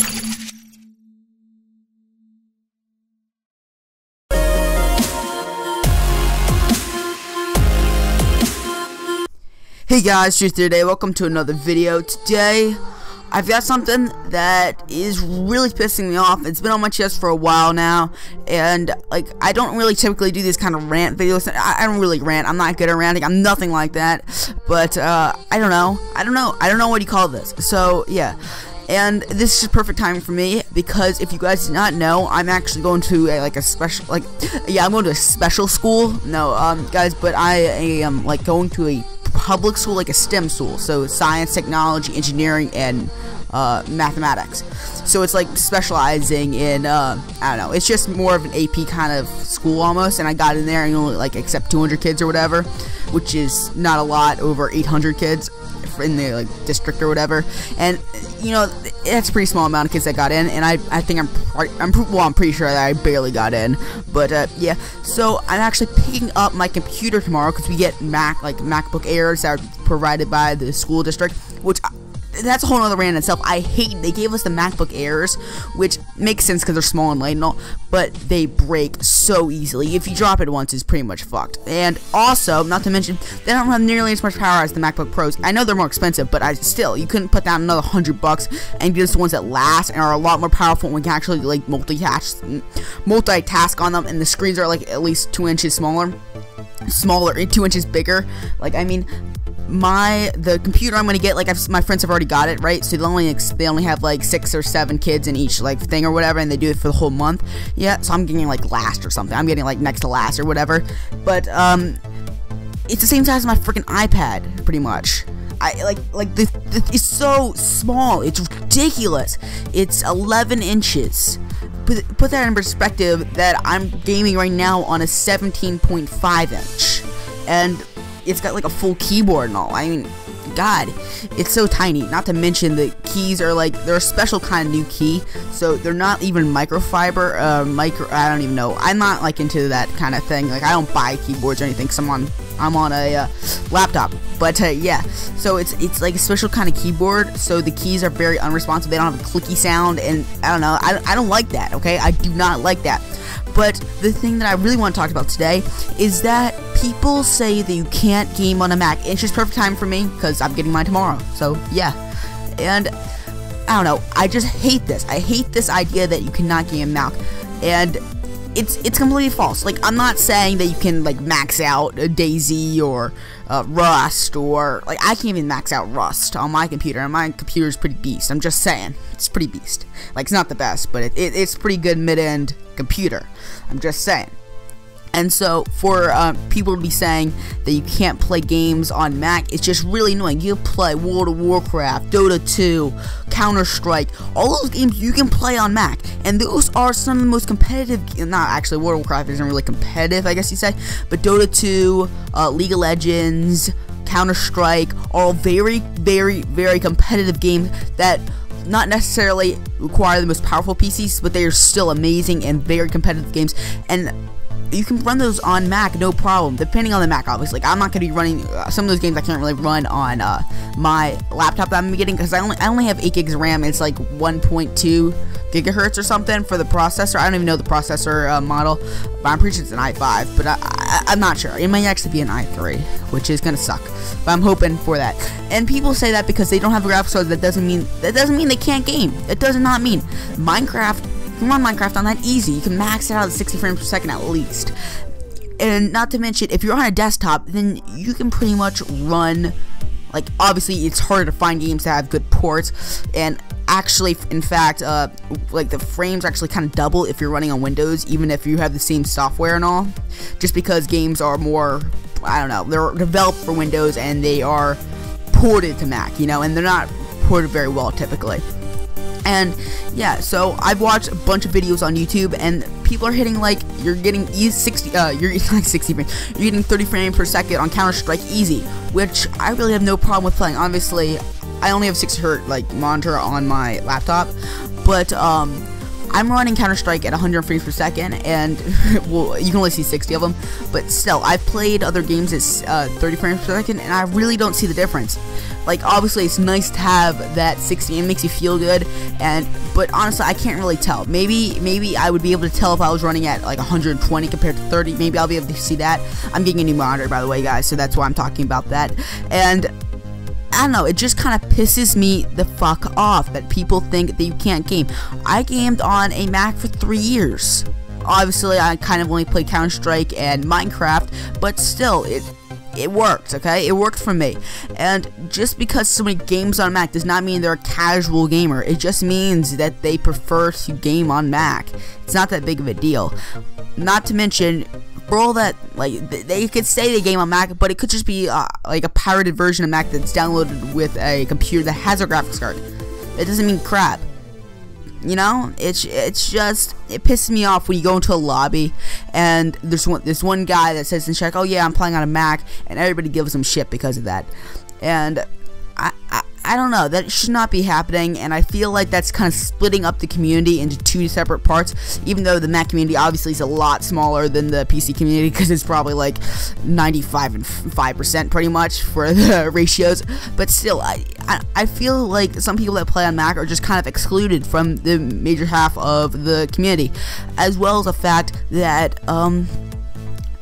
Hey guys, Truth today. Welcome to another video. Today, I've got something that is really pissing me off. It's been on my chest for a while now, and like I don't really typically do these kind of rant videos. I don't really rant. I'm not good at ranting. I'm nothing like that. But I don't know what you call this. So yeah. And this is just perfect timing for me because if you guys did not know, I'm actually going to I'm going to a special school. No, guys, but I am like going to a public school, like a STEM school, so science, technology, engineering, and mathematics. So it's like specializing in I don't know, it's just more of an AP kind of school almost. And I got in there and only like accept 200 kids or whatever, which is not a lot over 800 kids in the like district or whatever. And you know, it's a pretty small amount of kids that got in, and I think I'm pretty sure that I barely got in. But yeah, so I'm actually picking up my computer tomorrow because we get MacBook Airs that are provided by the school district, which that's a whole other rant in itself. I hate they gave us the MacBook Airs, which makes sense because they're small and light and all, but they break so easily. If you drop it once, it's pretty much fucked. And also, not to mention, they don't have nearly as much power as the MacBook Pros. I know they're more expensive, but still, you couldn't put down another $100 and get us the ones that last and are a lot more powerful, and we can actually like multitask on them, and the screens are like at least 2 inches smaller and 2 inches bigger. Like, I mean, the computer I'm gonna get, like my friends have already got it, right? So they only have like 6 or 7 kids in each like thing or whatever, and they do it for the whole month. Yeah, so I'm getting like last or something. I'm getting like next to last or whatever. But it's the same size as my freaking iPad, pretty much. It's so small. It's ridiculous. It's 11 inches. Put that in perspective that I'm gaming right now on a 17.5 inch, and it's got like a full keyboard and all. I mean, God, it's so tiny. Not to mention the keys are like, they're a special kind of new key, so they're not even microfiber. I don't even know. I'm not like into that kind of thing. Like, I don't buy keyboards or anything because I'm on a laptop. But yeah, so it's like a special kind of keyboard, so the keys are very unresponsive. They don't have a clicky sound, and I don't know. I don't like that. Okay, I do not like that. But the thing that I really want to talk about today is that people say that you can't game on a Mac. It's just perfect time for me because I'm getting mine tomorrow. So yeah, and I don't know. I just hate this. I hate this idea that you cannot game Mac, and it's completely false. Like, I'm not saying that you can like max out DayZ or Rust, or like I can't even max out Rust on my computer, and my computer is pretty beast. I'm just saying, it's pretty beast. Like, it's not the best, but it's pretty good mid-end computer. I'm just saying. And so for people to be saying that you can't play games on Mac, it's just really annoying. You play World of Warcraft, Dota 2, Counter-Strike, all those games you can play on Mac, and those are some of the most competitive. Not actually, World of Warcraft isn't really competitive, I guess you say, but Dota 2, League of Legends, Counter-Strike are all very, very, very competitive games that not necessarily require the most powerful PCs, but they are still amazing and very competitive games, and you can run those on Mac, no problem, depending on the Mac, obviously. Like, I'm not going to be running some of those games. I can't really run on my laptop that I'm getting because I only have 8 gigs of RAM. It's like 1.2 gigahertz or something for the processor. I don't even know the processor model, but I'm pretty sure it's an i5, but I'm not sure. It might actually be an i3, which is going to suck, but I'm hoping for that. And people say that because they don't have graphics cards, that doesn't mean they can't game. It does not mean Minecraft. You can run Minecraft on that easy. You can max it out at 60 frames per second at least. And not to mention, if you're on a desktop, then you can pretty much run, like, obviously it's harder to find games that have good ports, and actually, in fact, like, the frames actually kind of double if you're running on Windows, even if you have the same software and all, just because games are more, I don't know, they're developed for Windows and they are ported to Mac, you know, and they're not ported very well typically. And yeah, so I've watched a bunch of videos on YouTube, and people are hitting like, you're getting 60, you're like 60 frames, you're getting 30 frames per second on Counter-Strike easy, which I really have no problem with playing. Obviously, I only have 60 Hz like monitor on my laptop, but I'm running Counter-Strike at 100 frames per second, and well, you can only see 60 of them, but still, I've played other games at 30 frames per second, and I really don't see the difference. Like, obviously, it's nice to have that 60, and it makes you feel good, but honestly, I can't really tell. Maybe I would be able to tell if I was running at like 120 compared to 30. Maybe I'll be able to see that. I'm getting a new monitor, by the way, guys, so that's why I'm talking about that. And I don't know, it just kind of pisses me the fuck off that people think that you can't game. I gamed on a Mac for 3 years. Obviously, I kind of only played Counter-Strike and Minecraft, but still, it worked, okay? It worked for me. And just because somebody games on Mac does not mean they're a casual gamer. It just means that they prefer to game on Mac. It's not that big of a deal. Not to mention, for all that, like, they could say they game on Mac, but it could just be like a pirated version of Mac that's downloaded with a computer that has a graphics card. It doesn't mean crap. You know, it's just, it pisses me off when you go into a lobby and there's one guy that says in chat, oh yeah, I'm playing on a Mac, and everybody gives him shit because of that. And I don't know, that should not be happening, and I feel like that's kind of splitting up the community into two separate parts, even though the Mac community obviously is a lot smaller than the PC community, because it's probably like 95 and 5% pretty much for the ratios. But still, I feel like some people that play on Mac are just kind of excluded from the major half of the community, as well as the fact that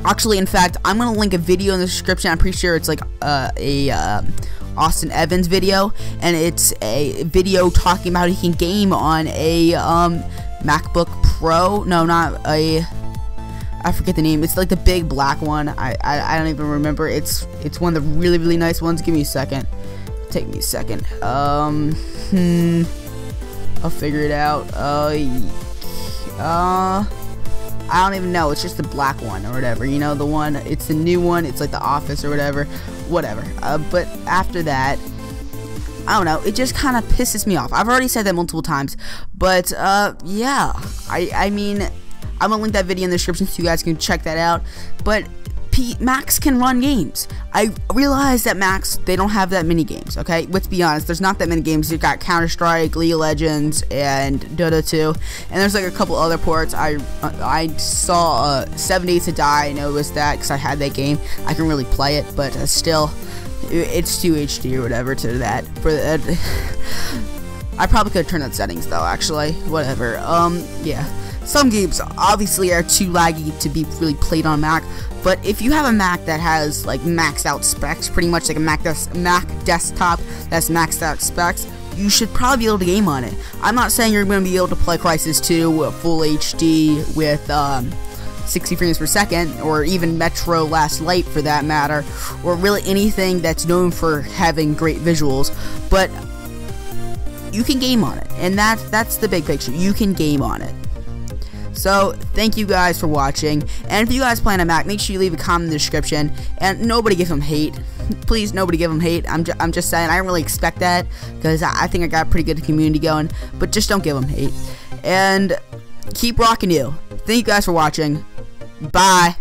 actually, in fact, I'm gonna link a video in the description. I'm pretty sure it's like Austin Evans video, and it's a video talking about he can game on a MacBook Pro. No, not a, I forget the name. It's like the big black one. I don't even remember. It's one of the really nice ones. Give me a second. Take me a second. I'll figure it out. I don't even know. It's just the black one or whatever. You know, the one. It's the new one. It's like the Office or whatever. Whatever. But after that, I don't know. It just kind of pisses me off. I've already said that multiple times. But yeah. I mean, I'm gonna link that video in the description so you guys can check that out. But Macs can run games. I realize that Macs, they don't have that many games, okay? Let's be honest, there's not that many games. You've got Counter-Strike, League of Legends, and Dota 2, and there's like a couple other ports. I saw 7 Days to Die. I noticed that because I had that game. I can really play it, but still, it's too HD or whatever to that. For that, I probably could have turned on settings though, actually. Whatever. Yeah. Some games obviously are too laggy to be really played on Mac, but if you have a Mac that has like maxed out specs, pretty much like a Mac desktop that's maxed out specs, you should probably be able to game on it. I'm not saying you're going to be able to play Crysis 2 full HD with 60 frames per second, or even Metro Last Light for that matter, or really anything that's known for having great visuals, but you can game on it, and that's the big picture. You can game on it. So, thank you guys for watching, and if you guys play on a Mac, make sure you leave a comment in the description, and nobody give them hate. Please, nobody give them hate. I'm just saying, I don't really expect that, because I think I got a pretty good community going, but just don't give them hate. And keep rocking you. Thank you guys for watching. Bye.